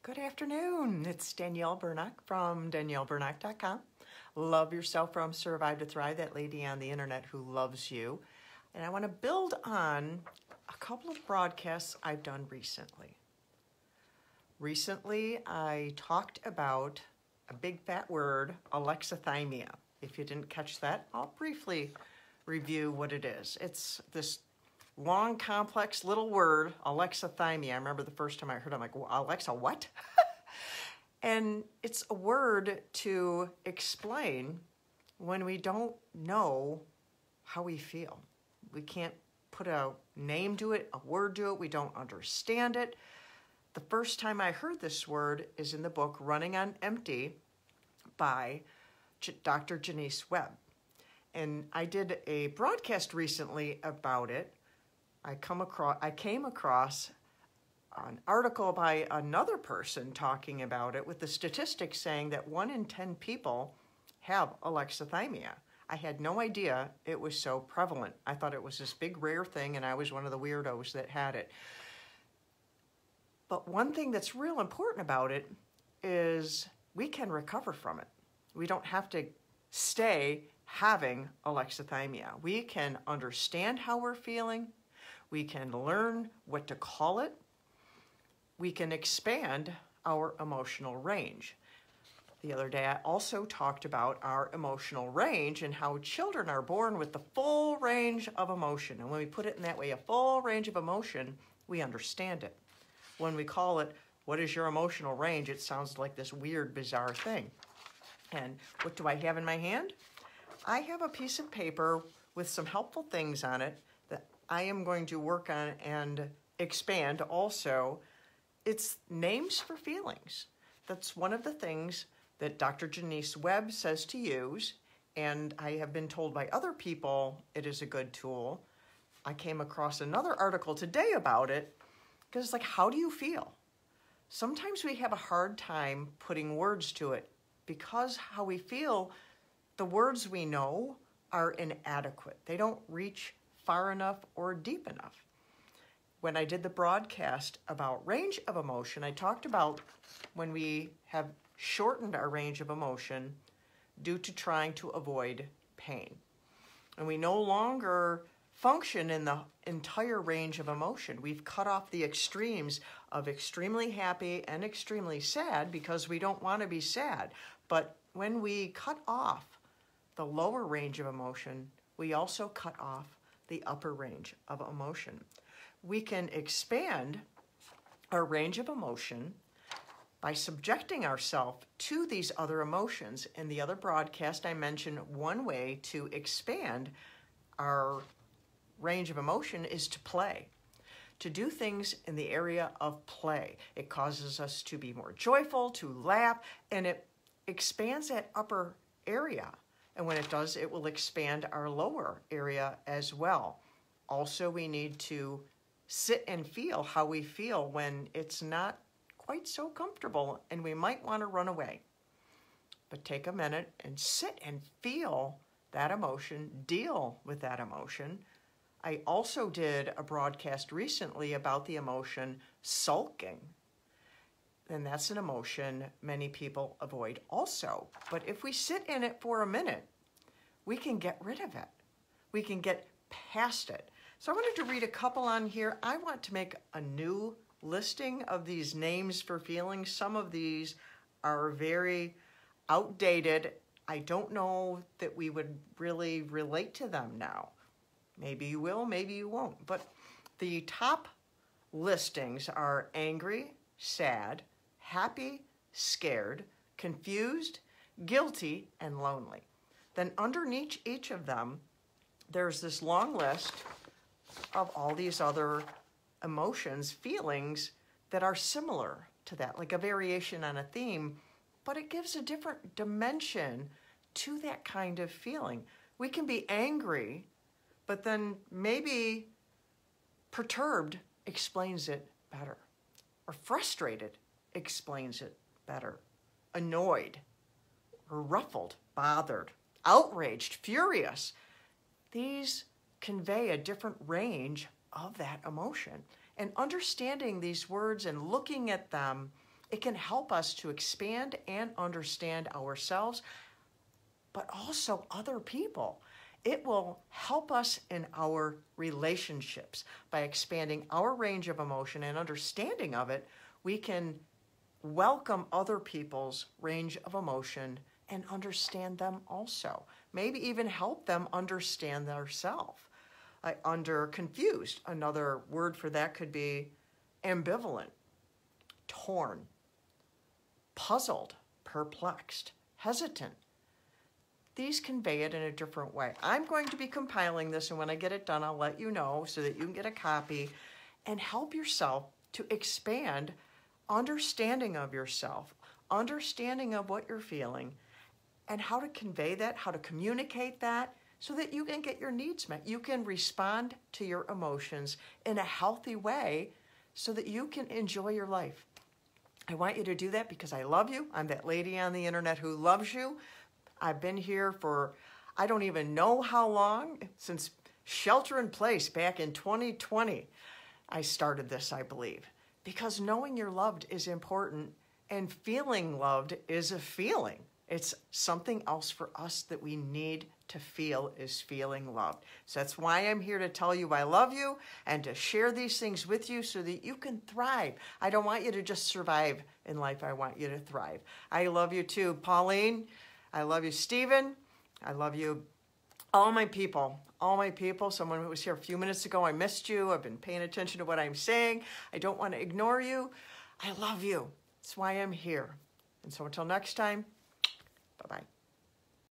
Good afternoon. It's Danielle Burnock from danielleburnock.com. Love yourself from Survive to Thrive, that lady on the internet who loves you. And I want to build on a couple of broadcasts I've done recently. Recently, I talked about a big fat word, alexithymia. If you didn't catch that, I'll briefly review what it is. It's this long, complex little word, alexithymia. I remember the first time I heard it, I'm like, well, Alexa, what? And it's a word to explain when we don't know how we feel. We can't put a name to it, a word to it. We don't understand it. The first time I heard this word is in the book Running on Empty by Dr. Janice Webb. And I did a broadcast recently about it. I came across an article by another person talking about it with the statistics saying that 1 in 10 people have alexithymia. I had no idea it was so prevalent. I thought it was this big rare thing and I was one of the weirdos that had it. But one thing that's real important about it is we can recover from it. We don't have to stay having alexithymia. We can understand how we're feeling. We can learn what to call it. We can expand our emotional range. The other day, I also talked about our emotional range and how children are born with the full range of emotion. And when we put it in that way, a full range of emotion, we understand it. When we call it, what is your emotional range? It sounds like this weird, bizarre thing. And what do I have in my hand? I have a piece of paper with some helpful things on it that I am going to work on and expand also. It's names for feelings. That's one of the things that Dr. Janice Webb says to use, and I have been told by other people it is a good tool. I came across another article today about it because it's like, how do you feel? Sometimes we have a hard time putting words to it because how we feel, the words we know are inadequate. They don't reach far enough or deep enough. When I did the broadcast about range of emotion, I talked about when we have shortened our range of emotion due to trying to avoid pain. And we no longer function in the entire range of emotion. We've cut off the extremes of extremely happy and extremely sad because we don't want to be sad. But when we cut off the lower range of emotion, we also cut off the upper range of emotion. We can expand our range of emotion by subjecting ourselves to these other emotions. In the other broadcast, I mentioned one way to expand our range of emotion is to play, to do things in the area of play. It causes us to be more joyful, to laugh, and it expands that upper area. And when it does, it will expand our lower area as well. Also, we need to sit and feel how we feel when it's not quite so comfortable and we might want to run away. But take a minute and sit and feel that emotion, deal with that emotion. I also did a broadcast recently about the emotion sulking. And that's an emotion many people avoid also. But if we sit in it for a minute, we can get rid of it. We can get past it. So I wanted to read a couple on here. I want to make a new listing of these names for feelings. Some of these are very outdated. I don't know that we would really relate to them now. Maybe you will, maybe you won't. But the top listings are angry, sad, happy, scared, confused, guilty, and lonely. Then underneath each of them, there's this long list of all these other emotions, feelings that are similar to that, like a variation on a theme, but it gives a different dimension to that kind of feeling. We can be angry, but then maybe perturbed explains it better, or frustrated explains it better, annoyed, or ruffled, bothered, outraged, furious. These convey a different range of that emotion. And understanding these words and looking at them It can help us to expand and understand ourselves, but also other people. It will help us in our relationships. By expanding our range of emotion and understanding of it, we can welcome other people's range of emotion and understand them also. Maybe even help them understand themselves. Under confused, another word for that could be ambivalent, torn, puzzled, perplexed, hesitant. These convey it in a different way. I'm going to be compiling this, and when I get it done, I'll let you know so that you can get a copy and help yourself to expand understanding of yourself, understanding of what you're feeling, and how to convey that, how to communicate that, so that you can get your needs met. You can respond to your emotions in a healthy way so that you can enjoy your life. I want you to do that because I love you. I'm that lady on the internet who loves you. I've been here for, I don't even know how long, since shelter in place back in 2020. I started this, I believe, because knowing you're loved is important, and feeling loved is a feeling. It's something else for us that we need to feel, is feeling loved. So that's why I'm here to tell you I love you and to share these things with you so that you can thrive. I don't want you to just survive in life. I want you to thrive. I love you too, Pauline. I love you, Stephen. I love you, all my people. Someone who was here a few minutes ago, I missed you. I've been paying attention to what I'm saying. I don't want to ignore you. I love you. That's why I'm here. And so until next time, bye-bye.